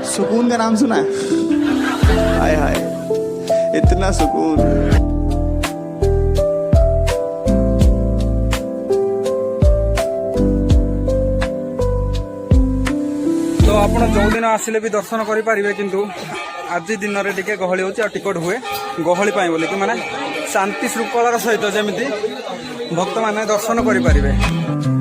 सुकून का नाम सुना है? हाय हाय, इतना सुकून। तो आपण जो दिन आसिले भी दर्शन करें किंतु आज दिन में टिके गहली हो टिकट हुए गहली बोली कि माने शांति श्रृंखलार सहित जमी भक्त माने दर्शन करें।